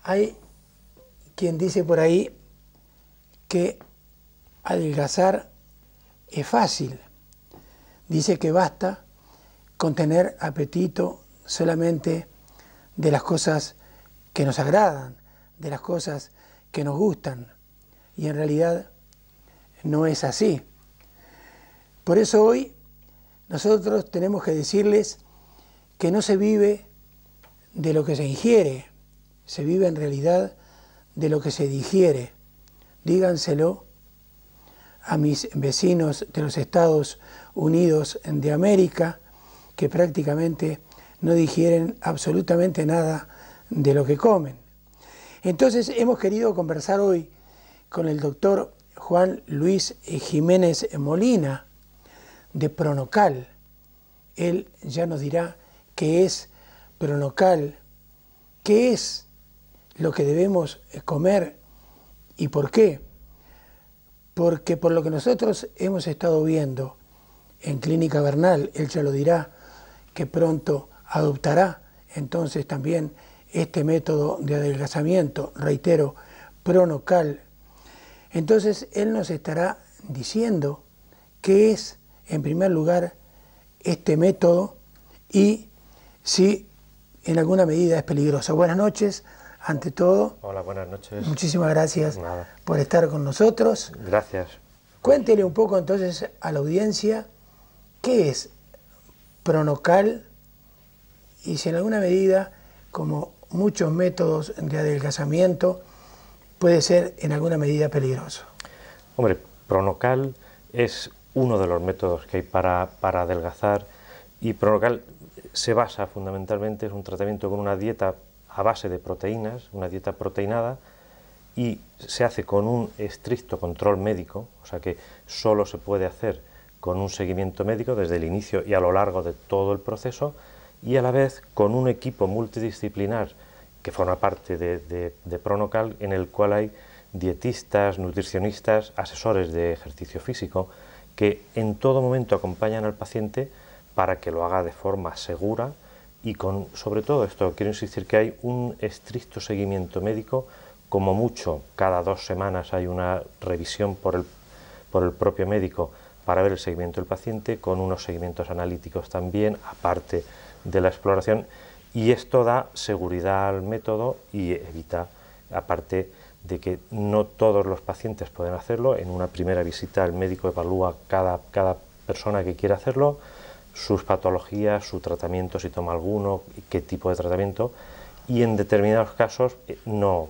Hay quien dice por ahí que adelgazar es fácil. Dice que basta con tener apetito solamente de las cosas que nos agradan, de las cosas que nos gustan. Y en realidad no es así. Por eso hoy nosotros tenemos que decirles que no se vive de lo que se ingiere, se vive en realidad de lo que se digiere. Díganselo a mis vecinos de los Estados Unidos de América, que prácticamente no digieren absolutamente nada de lo que comen. Entonces hemos querido conversar hoy con el doctor Juan Luis Jiménez Molina de Pronocal. Él ya nos dirá qué es Pronocal, qué es lo que debemos comer y por qué. Porque por lo que nosotros hemos estado viendo en Clínica Bernal, él ya lo dirá, que pronto adoptará entonces también este método de adelgazamiento, reitero, Pronocal. Entonces él nos estará diciendo qué es, en primer lugar, este método y si en alguna medida es peligroso. Buenas noches, ante todo. Hola, buenas noches. Muchísimas gracias por estar con nosotros. Gracias. Cuéntele un poco entonces a la audiencia qué es Pronocal y si en alguna medida, como muchos métodos de adelgazamiento, puede ser en alguna medida peligroso. Hombre, Pronocal es uno de los métodos que hay para adelgazar, y Pronocal se basa fundamentalmente, es un tratamiento con una dieta a base de proteínas, una dieta proteinada, y se hace con un estricto control médico, o sea que solo se puede hacer con un seguimiento médico desde el inicio y a lo largo de todo el proceso, y a la vez con un equipo multidisciplinar que forma parte de Pronocal, en el cual hay dietistas, nutricionistas, asesores de ejercicio físico, que en todo momento acompañan al paciente para que lo haga de forma segura y con, sobre todo esto, quiero insistir que hay un estricto seguimiento médico, como mucho cada 2 semanas hay una revisión por el propio médico para ver el seguimiento del paciente, con unos seguimientos analíticos también, aparte de la exploración, y esto da seguridad al método y evita, aparte de que no todos los pacientes pueden hacerlo. En una primera visita el médico evalúa cada persona que quiere hacerlo, sus patologías, su tratamiento, si toma alguno, qué tipo de tratamiento, y en determinados casos no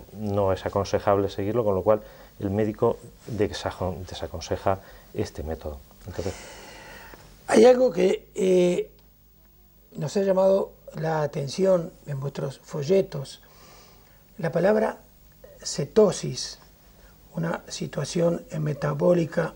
es aconsejable seguirlo, con lo cual el médico desaconseja este método. Entonces, hay algo que nos ha llamado la atención en vuestros folletos, la palabra cetosis, una situación metabólica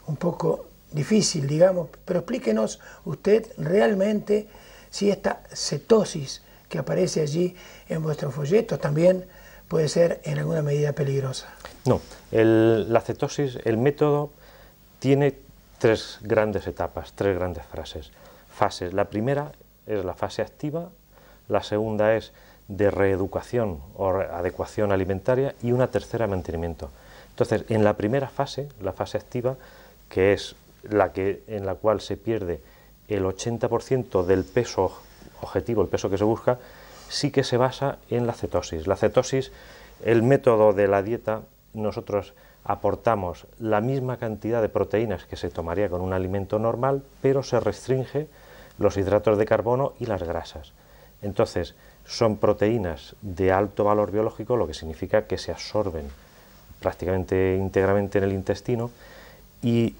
un poco difícil, digamos, pero explíquenos usted realmente si esta cetosis que aparece allí en vuestros folletos también puede ser en alguna medida peligrosa. No, la cetosis, el método tiene 3 grandes etapas, 3 grandes fases. La primera es la fase activa, la segunda es de reeducación o adecuación alimentaria y una tercera, mantenimiento. Entonces, en la primera fase, la fase activa, que es en la cual se pierde el 80% del peso objetivo, el peso que se busca, sí que se basa en la cetosis. La cetosis, el método de la dieta, nosotros aportamos la misma cantidad de proteínas que se tomaría con un alimento normal, pero se restringe los hidratos de carbono y las grasas. Entonces, son proteínas de alto valor biológico, lo que significa que se absorben prácticamente íntegramente en el intestino, y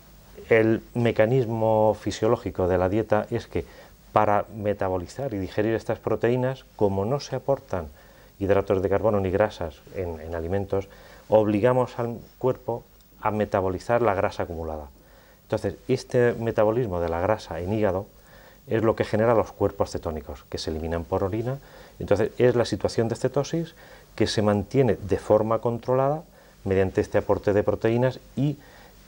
el mecanismo fisiológico de la dieta es que para metabolizar y digerir estas proteínas, como no se aportan hidratos de carbono ni grasas en alimentos, obligamos al cuerpo a metabolizar la grasa acumulada. Entonces, este metabolismo de la grasa en hígado es lo que genera los cuerpos cetónicos, que se eliminan por orina. Entonces, es la situación de cetosis que se mantiene de forma controlada mediante este aporte de proteínas y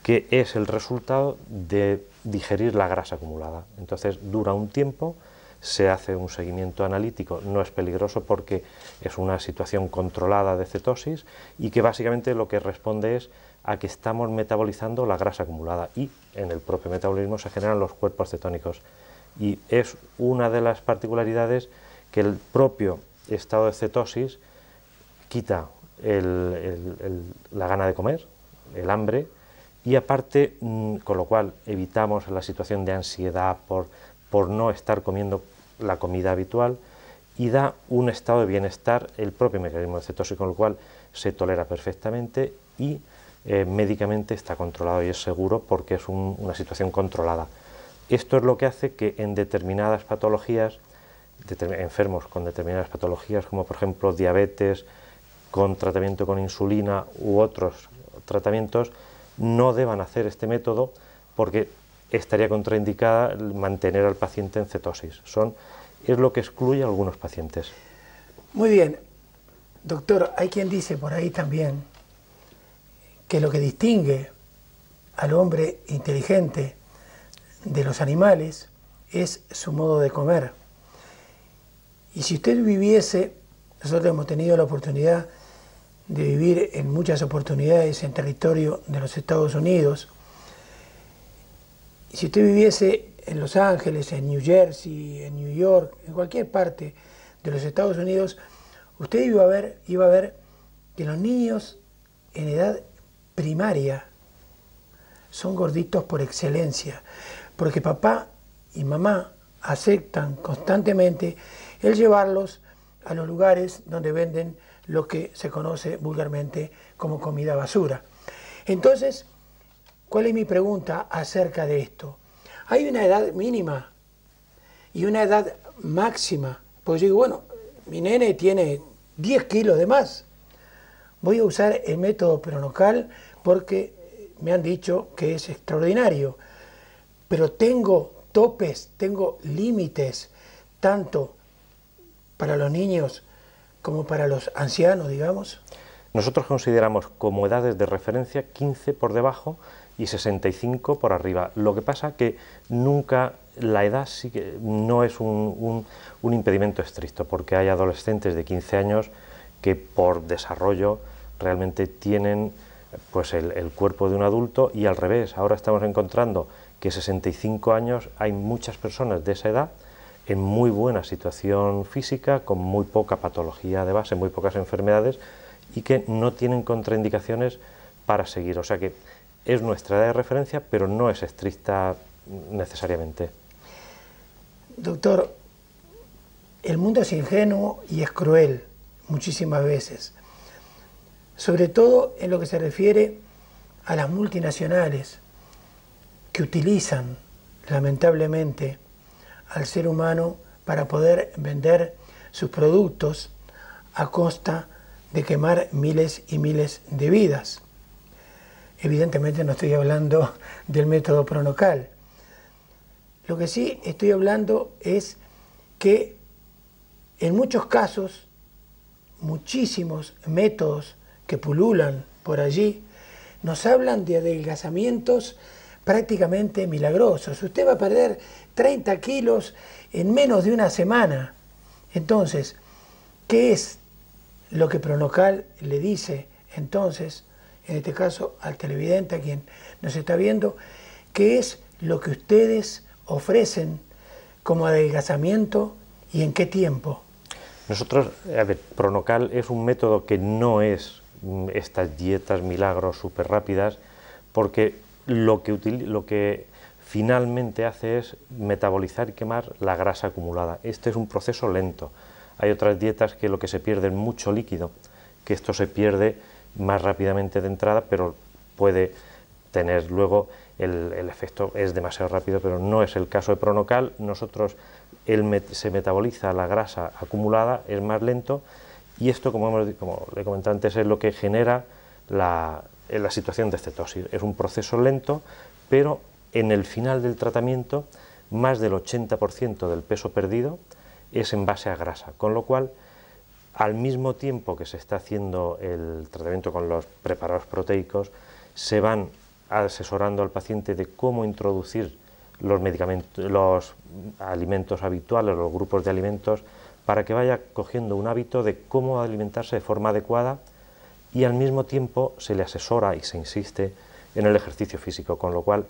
que es el resultado de digerir la grasa acumulada. Entonces, dura un tiempo, se hace un seguimiento analítico, no es peligroso porque es una situación controlada de cetosis y que básicamente lo que responde es a que estamos metabolizando la grasa acumulada y en el propio metabolismo se generan los cuerpos cetónicos. Y es una de las particularidades que el propio estado de cetosis quita la gana de comer, el hambre, y aparte, con lo cual evitamos la situación de ansiedad por no estar comiendo la comida habitual, y da un estado de bienestar el propio mecanismo de cetosis, con lo cual se tolera perfectamente y médicamente está controlado y es seguro porque es una situación controlada. Esto es lo que hace que en determinadas patologías, enfermos con determinadas patologías, como por ejemplo diabetes, con tratamiento con insulina u otros tratamientos, no deban hacer este método porque estaría contraindicada mantener al paciente en cetosis. Es lo que excluye a algunos pacientes. Muy bien. Doctor, hay quien dice por ahí también que lo que distingue al hombre inteligente de los animales es su modo de comer. Y si usted viviese, nosotros hemos tenido la oportunidad de vivir en muchas oportunidades en territorio de los Estados Unidos, y si usted viviese en Los Ángeles, en New Jersey, en New York, en cualquier parte de los Estados Unidos, usted iba a ver que los niños en edad primaria son gorditos por excelencia, porque papá y mamá aceptan constantemente el llevarlos a los lugares donde venden lo que se conoce vulgarmente como comida basura. Entonces, ¿cuál es mi pregunta acerca de esto? ¿Hay una edad mínima y una edad máxima? Pues yo digo, bueno, mi nene tiene 10 kilos de más. Voy a usar el método Pronocal porque me han dicho que es extraordinario. Pero tengo topes, tengo límites, tanto para los niños como para los ancianos, digamos. Nosotros consideramos como edades de referencia 15 por debajo y 65 por arriba. Lo que pasa que nunca la edad sí que no es un impedimento estricto, porque hay adolescentes de 15 años que por desarrollo realmente tienen pues el cuerpo de un adulto y al revés. Ahora estamos encontrando que 65 años hay muchas personas de esa edad en muy buena situación física, con muy poca patología de base, muy pocas enfermedades y que no tienen contraindicaciones para seguir. O sea que es nuestra edad de referencia, pero no es estricta necesariamente. Doctor, el mundo es ingenuo y es cruel muchísimas veces, sobre todo en lo que se refiere a las multinacionales que utilizan lamentablemente al ser humano para poder vender sus productos a costa de quemar miles y miles de vidas. Evidentemente no estoy hablando del método Pronocal. Lo que sí estoy hablando es que en muchos casos, muchísimos métodos que pululan por allí, nos hablan de adelgazamientos prácticamente milagrosos. Usted va a perder 30 kilos en menos de una semana. Entonces, ¿qué es lo que Pronocal le dice entonces, en este caso al televidente, a quien nos está viendo, qué es lo que ustedes ofrecen como adelgazamiento y en qué tiempo? Nosotros, a ver, Pronocal es un método que no es estas dietas milagros súper rápidas, porque lo que finalmente hace es metabolizar y quemar la grasa acumulada. Este es un proceso lento. Hay otras dietas que lo que se pierde es mucho líquido, que esto se pierde más rápidamente de entrada, pero puede tener luego el efecto es demasiado rápido, pero no es el caso de Pronocal. Nosotros se metaboliza la grasa acumulada, es más lento, y esto, como le comenté antes, es lo que genera la situación de cetosis. Es un proceso lento, pero en el final del tratamiento, más del 80% del peso perdido es en base a grasa, con lo cual, al mismo tiempo que se está haciendo el tratamiento con los preparados proteicos, se van asesorando al paciente de cómo introducir los medicamentos, los alimentos habituales, los grupos de alimentos, para que vaya cogiendo un hábito de cómo alimentarse de forma adecuada, y al mismo tiempo se le asesora y se insiste en el ejercicio físico, con lo cual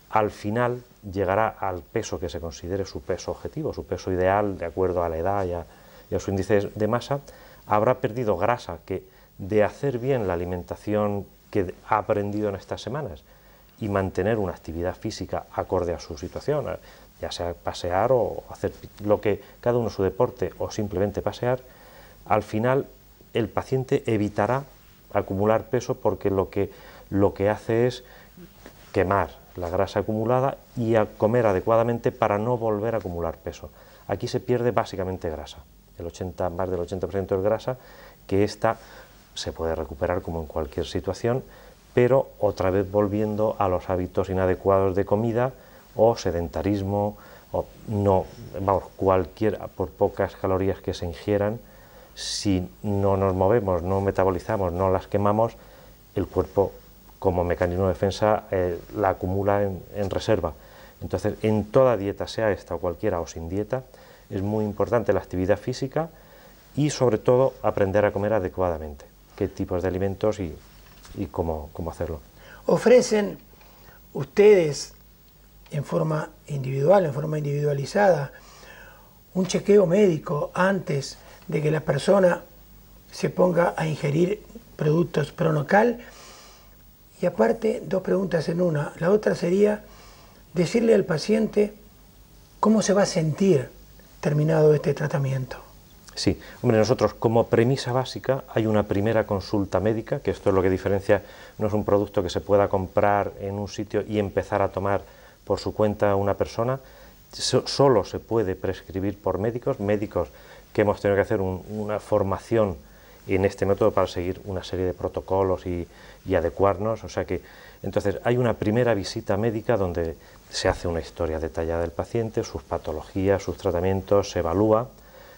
al final llegará al peso que se considere su peso objetivo, su peso ideal, de acuerdo a la edad y a su índice de masa. Habrá perdido grasa que, de hacer bien la alimentación que ha aprendido en estas semanas y mantener una actividad física acorde a su situación, ya sea pasear o hacer lo que cada uno su deporte o simplemente pasear, al final el paciente evitará acumular peso, porque lo que hace es quemar la grasa acumulada y a comer adecuadamente para no volver a acumular peso. Aquí se pierde básicamente grasa, más del 80% es grasa, que esta se puede recuperar como en cualquier situación, pero otra vez volviendo a los hábitos inadecuados de comida o sedentarismo, o no, vamos, por pocas calorías que se ingieran, si no nos movemos, no metabolizamos, no las quemamos, el cuerpo, como mecanismo de defensa, la acumula en reserva. Entonces, en toda dieta, sea esta o cualquiera o sin dieta, es muy importante la actividad física y sobre todo aprender a comer adecuadamente, qué tipos de alimentos y cómo hacerlo. ¿Ofrecen ustedes en forma individual, en forma individualizada, un chequeo médico antes de que la persona se ponga a ingerir productos Pronocal? Y aparte, dos preguntas en una. La otra sería decirle al paciente cómo se va a sentir terminado este tratamiento. Sí, hombre, nosotros como premisa básica hay una primera consulta médica, que esto es lo que diferencia, no es un producto que se pueda comprar en un sitio y empezar a tomar por su cuenta una persona, solo se puede prescribir por médicos que hemos tenido que hacer una formación en este método para seguir una serie de protocolos y adecuarnos, o sea que entonces hay una primera visita médica donde se hace una historia detallada del paciente, sus patologías, sus tratamientos, se evalúa,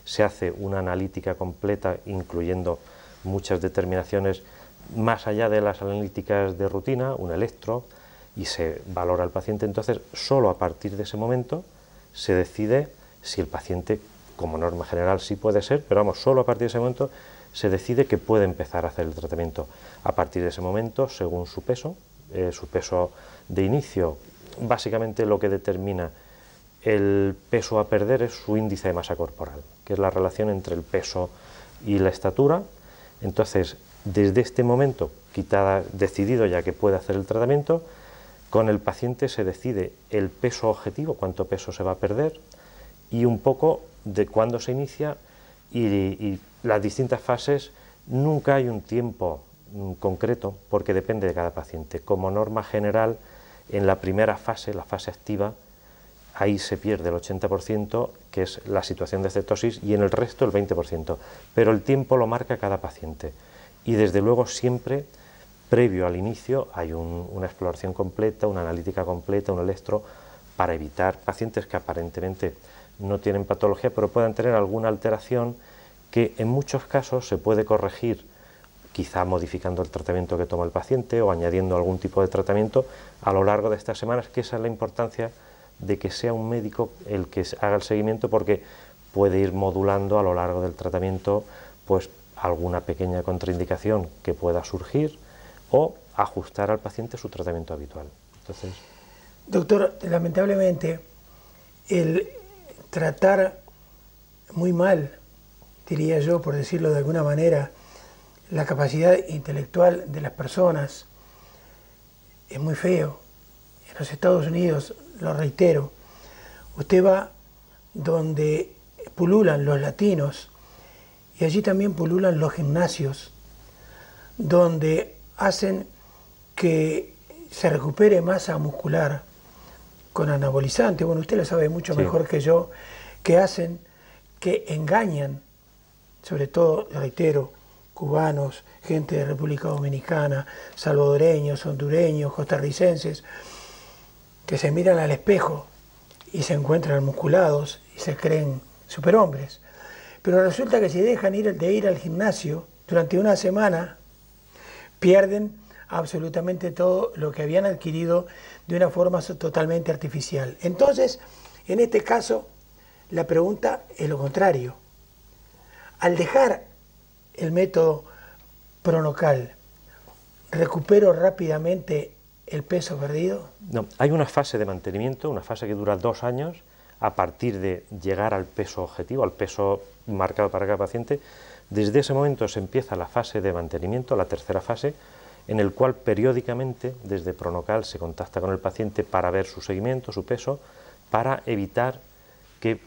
se hace una analítica completa incluyendo muchas determinaciones más allá de las analíticas de rutina, un electro, y se valora al paciente. Entonces solo a partir de ese momento se decide si el paciente, como norma general sí puede ser, pero vamos, solo a partir de ese momento se decide que puede empezar a hacer el tratamiento. A partir de ese momento, según su peso de inicio, básicamente lo que determina el peso a perder es su índice de masa corporal, que es la relación entre el peso y la estatura. Entonces, desde este momento, decidido ya que puede hacer el tratamiento, con el paciente se decide el peso objetivo, cuánto peso se va a perder, y un poco de cuándo se inicia y las distintas fases. Nunca hay un tiempo concreto porque depende de cada paciente. Como norma general, en la primera fase, la fase activa, ahí se pierde el 80%, que es la situación de cetosis, y en el resto el 20%. Pero el tiempo lo marca cada paciente. Y desde luego siempre, previo al inicio, hay una exploración completa, una analítica completa, un electro, para evitar pacientes que aparentemente no tienen patología, pero puedan tener alguna alteración que en muchos casos se puede corregir, quizá modificando el tratamiento que toma el paciente o añadiendo algún tipo de tratamiento a lo largo de estas semanas, que esa es la importancia de que sea un médico el que haga el seguimiento, porque puede ir modulando a lo largo del tratamiento pues alguna pequeña contraindicación que pueda surgir o ajustar al paciente su tratamiento habitual. Entonces, doctor, lamentablemente el tratar muy mal, diría yo, por decirlo de alguna manera, la capacidad intelectual de las personas es muy feo. En los Estados Unidos, lo reitero, usted va donde pululan los latinos y allí también pululan los gimnasios, donde hacen que se recupere masa muscular con anabolizantes. Bueno, usted lo sabe mucho mejor que yo, que hacen que engañan, sobre todo, reitero, cubanos, gente de República Dominicana, salvadoreños, hondureños, costarricenses, que se miran al espejo y se encuentran musculados y se creen superhombres. Pero resulta que si dejan de ir al gimnasio durante una semana, pierden absolutamente todo lo que habían adquirido de una forma totalmente artificial. Entonces, en este caso, la pregunta es lo contrario. Al dejar el método pronocal, ¿recupero rápidamente el peso perdido? No, hay una fase de mantenimiento, una fase que dura 2 años, a partir de llegar al peso objetivo, al peso marcado para cada paciente. Desde ese momento se empieza la fase de mantenimiento, la tercera fase, en el cual periódicamente desde Pronocal se contacta con el paciente para ver su seguimiento, su peso, para evitar que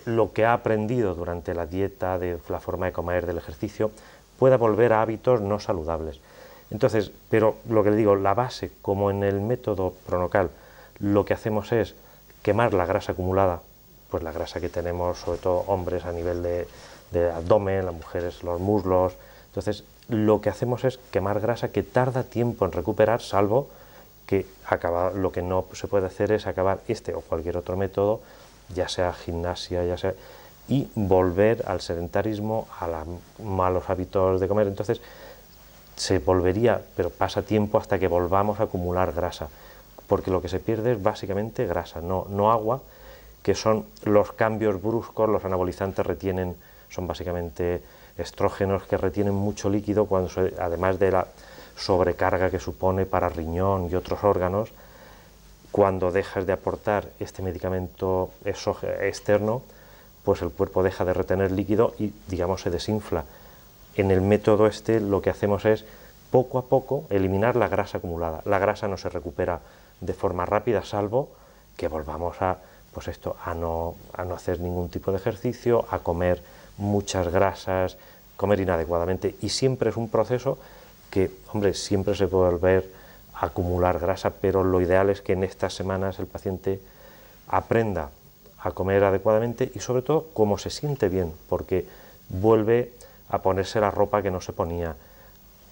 lo que ha aprendido durante la dieta, de la forma de comer, del ejercicio, pueda volver a hábitos no saludables. Entonces, pero lo que le digo, la base, como en el método Pronocal, lo que hacemos es quemar la grasa acumulada, pues la grasa que tenemos, sobre todo hombres, a nivel de abdomen, las mujeres, los muslos. Entonces, lo que hacemos es quemar grasa que tarda tiempo en recuperar, salvo que lo que no se puede hacer es acabar este o cualquier otro método, ya sea gimnasia, ya sea, y volver al sedentarismo, a los malos hábitos de comer. Entonces, se volvería, pero pasa tiempo hasta que volvamos a acumular grasa, porque lo que se pierde es básicamente grasa, no agua, que son los cambios bruscos. Los anabolizantes retienen, son básicamente estrógenos que retienen mucho líquido, además de la sobrecarga que supone para riñón y otros órganos. Cuando dejas de aportar este medicamento externo, pues el cuerpo deja de retener líquido y, digamos, se desinfla. En el método lo que hacemos es poco a poco eliminar la grasa acumulada. La grasa no se recupera de forma rápida, salvo que volvamos a no hacer ningún tipo de ejercicio, a comer muchas grasas, comer inadecuadamente, y siempre es un proceso que, hombre, siempre se puede volver a acumular grasa, pero lo ideal es que en estas semanas el paciente aprenda a comer adecuadamente y, sobre todo, como se siente bien, porque vuelve a ponerse la ropa que no se ponía.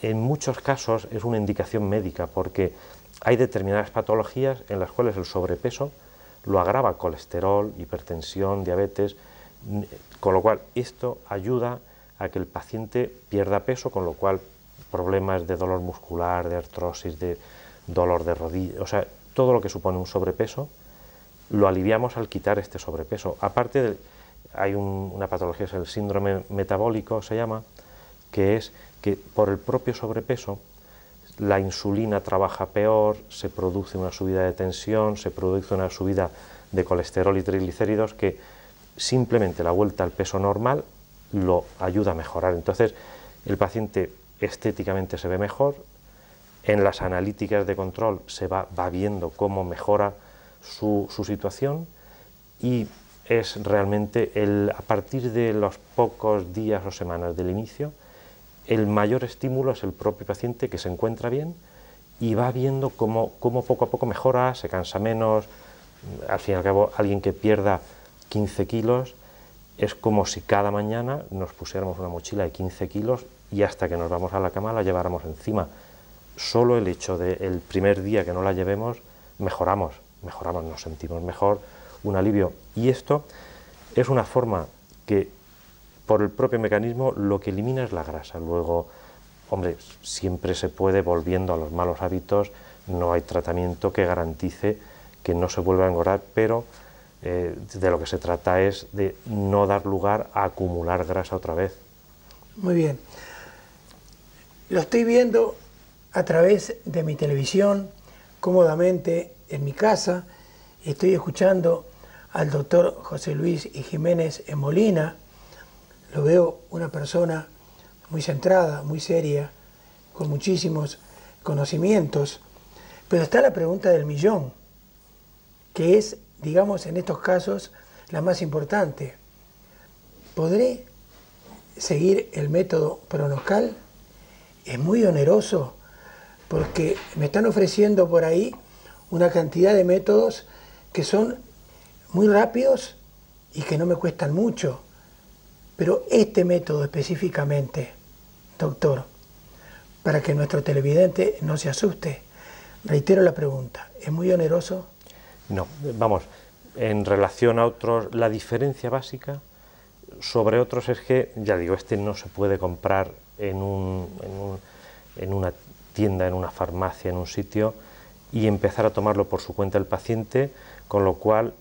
En muchos casos es una indicación médica, porque hay determinadas patologías en las cuales el sobrepeso lo agrava: colesterol, hipertensión, diabetes, con lo cual esto ayuda a que el paciente pierda peso, con lo cual problemas de dolor muscular, de artrosis, de dolor de rodilla, o sea, todo lo que supone un sobrepeso, lo aliviamos al quitar este sobrepeso. Aparte, hay una patología, es el síndrome metabólico, se llama, que es que por el propio sobrepeso la insulina trabaja peor, se produce una subida de tensión, se produce una subida de colesterol y triglicéridos, que simplemente la vuelta al peso normal lo ayuda a mejorar. Entonces, el paciente estéticamente se ve mejor, en las analíticas de control se va viendo cómo mejora su situación, y es realmente a partir de los pocos días o semanas del inicio, el mayor estímulo es el propio paciente, que se encuentra bien y va viendo cómo poco a poco mejora, se cansa menos. Al fin y al cabo, alguien que pierda 15 kilos es como si cada mañana nos pusiéramos una mochila de 15 kilos y hasta que nos vamos a la cama la lleváramos encima. Solo el hecho del primer día que no la llevemos, mejoramos, nos sentimos mejor, un alivio. Y esto es una forma que, por el propio mecanismo, lo que elimina es la grasa. Luego, hombre, siempre se puede, volviendo a los malos hábitos, no hay tratamiento que garantice que no se vuelva a engordar, pero de lo que se trata es de no dar lugar a acumular grasa otra vez. Muy bien. Lo estoy viendo a través de mi televisión, cómodamente en mi casa. Estoy escuchando al doctor José Luis Jiménez en Molina. Lo veo una persona muy centrada, muy seria, con muchísimos conocimientos. Pero está la pregunta del millón, que es, digamos, en estos casos, la más importante. ¿Podré seguir el método Pronocal? Es muy oneroso, porque me están ofreciendo por ahí una cantidad de métodos que son muy rápidos y que no me cuestan mucho. Pero este método específicamente, doctor, para que nuestro televidente no se asuste, reitero la pregunta, ¿es muy oneroso? No, vamos, en relación a otros, la diferencia básica sobre otros es que, ya digo, este no se puede comprar en una tienda, en una farmacia, en un sitio, y empezar a tomarlo por su cuenta el paciente, con lo cual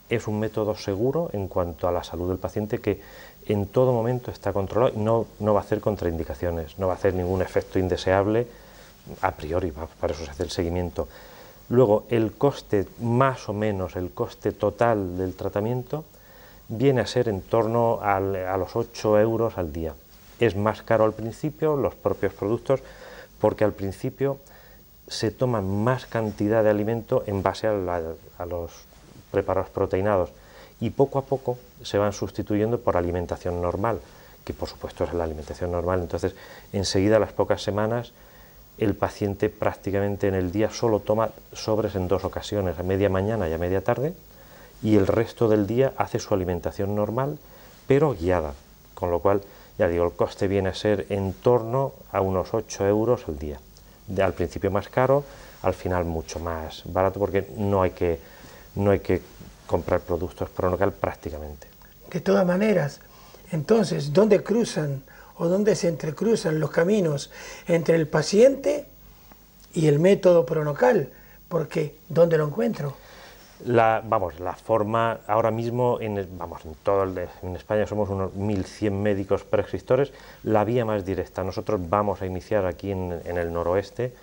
es un método seguro en cuanto a la salud del paciente, que en todo momento está controlado y no va a hacer contraindicaciones, no va a hacer ningún efecto indeseable a priori, para eso se hace el seguimiento. Luego, el coste, más o menos, el coste total del tratamiento viene a ser en torno a los 8 euros al día. Es más caro al principio, los propios productos, porque al principio se toma más cantidad de alimento en base a los preparados proteinados, y poco a poco se van sustituyendo por alimentación normal, que por supuesto es la alimentación normal. Entonces, enseguida, a las pocas semanas, el paciente prácticamente en el día solo toma sobres en 2 ocasiones, a media mañana y a media tarde, y el resto del día hace su alimentación normal, pero guiada, con lo cual, ya digo, el coste viene a ser en torno a unos 8 euros al día. Al principio más caro, al final mucho más barato, porque no hay que comprar productos Pronocal prácticamente. De todas maneras, entonces, ¿dónde cruzan o dónde se entrecruzan los caminos entre el paciente y el método Pronocal? Porque, ¿dónde lo encuentro? La forma, ahora mismo, en España somos unos 1.100 médicos prescriptores. La vía más directa, nosotros vamos a iniciar aquí en el noroeste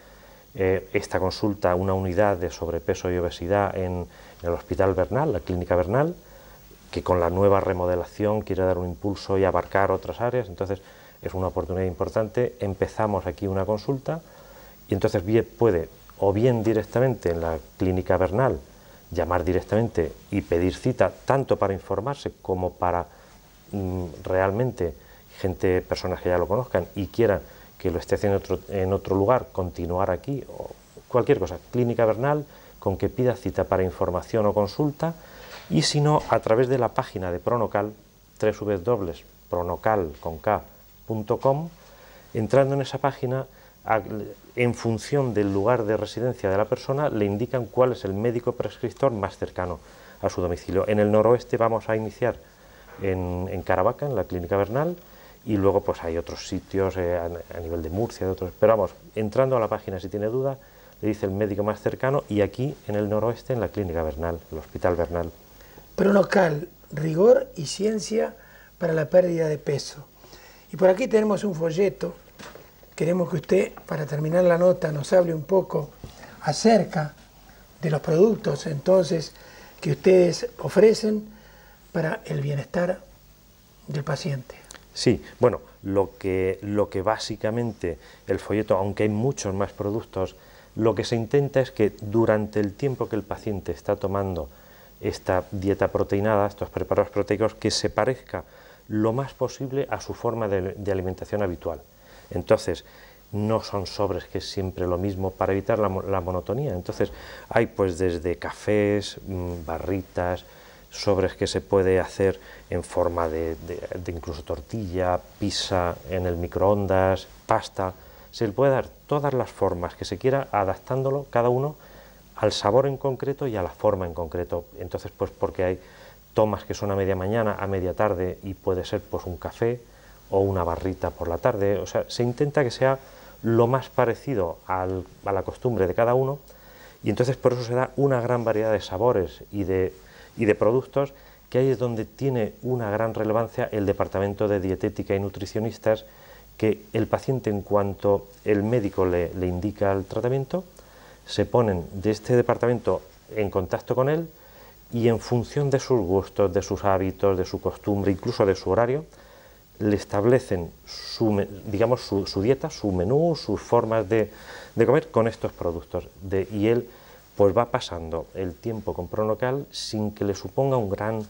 esta consulta, una unidad de sobrepeso y obesidad en el Hospital Bernal, la Clínica Bernal, que con la nueva remodelación quiere dar un impulso y abarcar otras áreas. Entonces es una oportunidad importante. Empezamos aquí una consulta, y entonces puede o bien directamente en la Clínica Bernal llamar directamente y pedir cita, tanto para informarse como para realmente personas que ya lo conozcan y quieran que lo esté haciendo en otro lugar, continuar aquí, o cualquier cosa. Clínica Bernal, con que pida cita para información o consulta, y si no, a través de la página de Pronocal, www.pronocal.com, entrando en esa página, en función del lugar de residencia de la persona, le indican cuál es el médico prescriptor más cercano a su domicilio. En el noroeste vamos a iniciar en Caravaca, en la Clínica Bernal, y luego pues hay otros sitios a nivel de Murcia, de otros, pero vamos, entrando a la página, si tiene duda, le dice el médico más cercano, y aquí en el noroeste, en la Clínica Bernal, el Hospital Bernal. Pronocal, rigor y ciencia para la pérdida de peso. Y por aquí tenemos un folleto. Queremos que usted, para terminar la nota, nos hable un poco acerca de los productos entonces que ustedes ofrecen para el bienestar del paciente. Sí, bueno, lo que básicamente el folleto, aunque hay muchos más productos, lo que se intenta es que durante el tiempo que el paciente está tomando esta dieta proteinada, estos preparados proteicos, que se parezca lo más posible a su forma de alimentación habitual. Entonces, no son sobres que es siempre lo mismo, para evitar la monotonía. Entonces, hay pues desde cafés, barritas, sobres que se puede hacer en forma de incluso tortilla, pizza en el microondas, pasta. Se le puede dar todas las formas que se quiera, adaptándolo cada uno al sabor en concreto y a la forma en concreto. Entonces, pues porque hay tomas que son a media mañana, a media tarde, y puede ser pues un café o una barrita por la tarde. O sea, se intenta que sea lo más parecido a la costumbre de cada uno, y entonces por eso se da una gran variedad de sabores y de productos, que ahí es donde tiene una gran relevancia el departamento de dietética y nutricionistas, que el paciente, en cuanto el médico le indica el tratamiento, se ponen de este departamento en contacto con él, y en función de sus gustos, de sus hábitos, de su costumbre, incluso de su horario, le establecen su dieta, su menú, sus formas de comer con estos productos. Y él pues va pasando el tiempo con Pronocal sin que le suponga un gran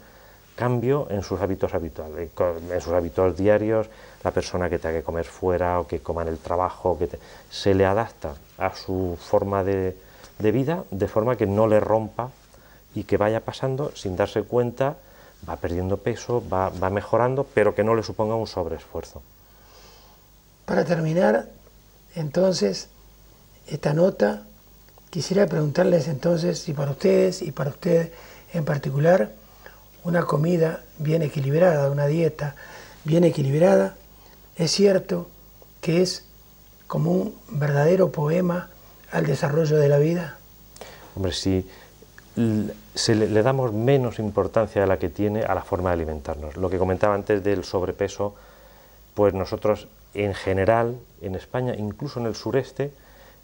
cambio en sus hábitos habituales, en sus hábitos diarios. La persona que tenga que comer fuera o que coma en el trabajo, se le adapta a su forma de vida, de forma que no le rompa y que vaya pasando sin darse cuenta, va perdiendo peso, va mejorando, pero que no le suponga un sobreesfuerzo. Para terminar, entonces, esta nota, quisiera preguntarles entonces si para ustedes y para usted en particular, una comida bien equilibrada, una dieta bien equilibrada, es cierto que es como un verdadero poema al desarrollo de la vida? Hombre, si le damos menos importancia de la que tiene a la forma de alimentarnos. Lo que comentaba antes del sobrepeso, pues nosotros en general, en España, incluso en el sureste,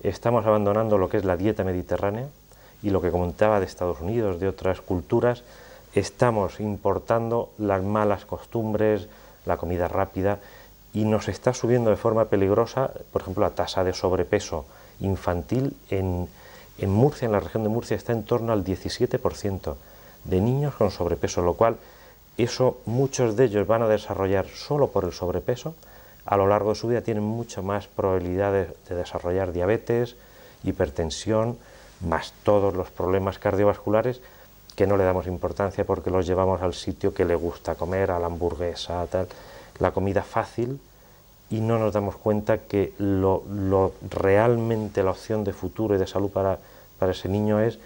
estamos abandonando lo que es la dieta mediterránea, y lo que comentaba de Estados Unidos, de otras culturas, estamos importando las malas costumbres, la comida rápida, y nos está subiendo de forma peligrosa, por ejemplo, la tasa de sobrepeso infantil en Murcia, en la región de Murcia, está en torno al 17% de niños con sobrepeso, lo cual eso muchos de ellos van a desarrollar solo por el sobrepeso. A lo largo de su vida tienen mucho más probabilidades de desarrollar diabetes, hipertensión, más todos los problemas cardiovasculares que no le damos importancia porque los llevamos al sitio que le gusta comer, a la hamburguesa, tal, la comida fácil, y no nos damos cuenta que realmente la opción de futuro y de salud para ese niño es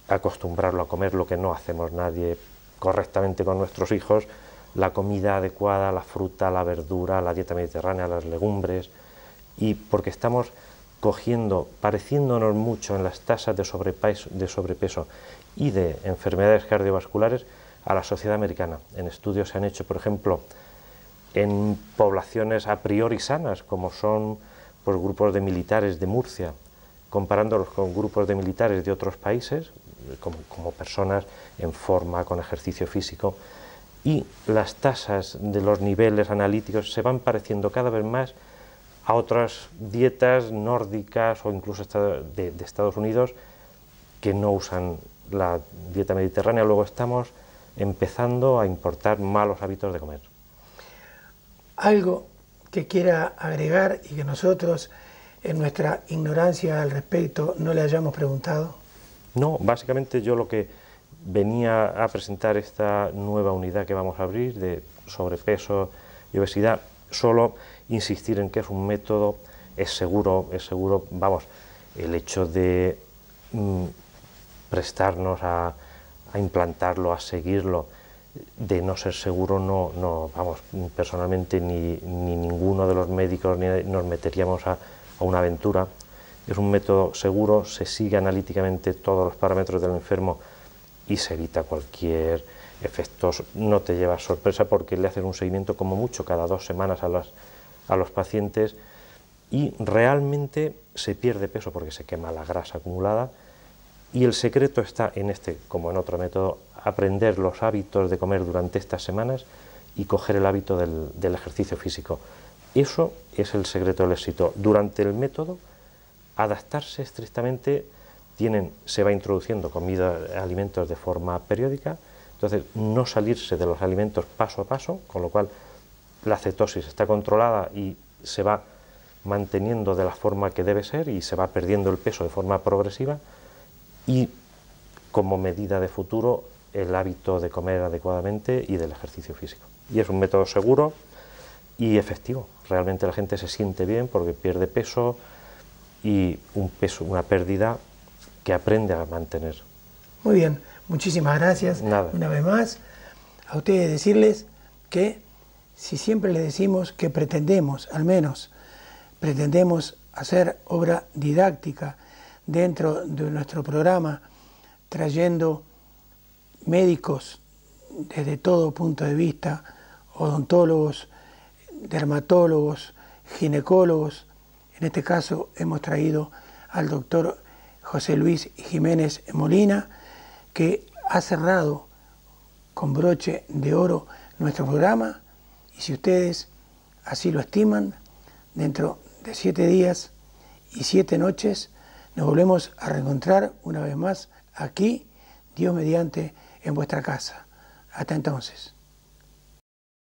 acostumbrarlo a comer lo que no hacemos nadie correctamente con nuestros hijos, la comida adecuada, la fruta, la verdura, la dieta mediterránea, las legumbres, y porque estamos cogiendo, pareciéndonos mucho en las tasas de sobrepeso y de enfermedades cardiovasculares a la sociedad americana. En estudios se han hecho, por ejemplo, en poblaciones a priori sanas, como son pues, grupos de militares de Murcia, comparándolos con grupos de militares de otros países, como personas en forma, con ejercicio físico, y las tasas de los niveles analíticos se van pareciendo cada vez más a otras dietas nórdicas o incluso de Estados Unidos que no usan la dieta mediterránea. Luego estamos empezando a importar malos hábitos de comer. Algo que quiera agregar y que nosotros, en nuestra ignorancia al respecto, no le hayamos preguntado. No, básicamente yo lo que venía a presentar esta nueva unidad que vamos a abrir de sobrepeso y obesidad, solo insistir en que es un método, es seguro, vamos, el hecho de prestarnos a implantarlo, a seguirlo, de no ser seguro, no vamos, personalmente ni ninguno de los médicos ni nos meteríamos a una aventura. Es un método seguro, se sigue analíticamente todos los parámetros del enfermo y se evita cualquier efecto, no te llevas sorpresa porque le haces un seguimiento como mucho cada 2 semanas a los pacientes y realmente se pierde peso porque se quema la grasa acumulada, y el secreto está en este, como en otro método, aprender los hábitos de comer durante estas semanas y coger el hábito del ejercicio físico. Eso es el secreto del éxito. Durante el método, adaptarse estrictamente, se va introduciendo alimentos de forma periódica, entonces no salirse de los alimentos paso a paso, con lo cual la cetosis está controlada y se va manteniendo de la forma que debe ser y se va perdiendo el peso de forma progresiva, y como medida de futuro el hábito de comer adecuadamente y del ejercicio físico. Y es un método seguro y efectivo. Realmente la gente se siente bien porque pierde peso, y una pérdida que aprende a mantener. Muy bien, muchísimas gracias. Nada. Una vez más, a ustedes decirles que si siempre les decimos que pretendemos, al menos pretendemos hacer obra didáctica dentro de nuestro programa, trayendo médicos desde todo punto de vista, odontólogos, dermatólogos, ginecólogos. En este caso hemos traído al doctor José Luis Jiménez Molina, que ha cerrado con broche de oro nuestro programa, y si ustedes así lo estiman, dentro de 7 días y 7 noches nos volvemos a reencontrar una vez más aquí, Dios mediante, en vuestra casa. Hasta entonces.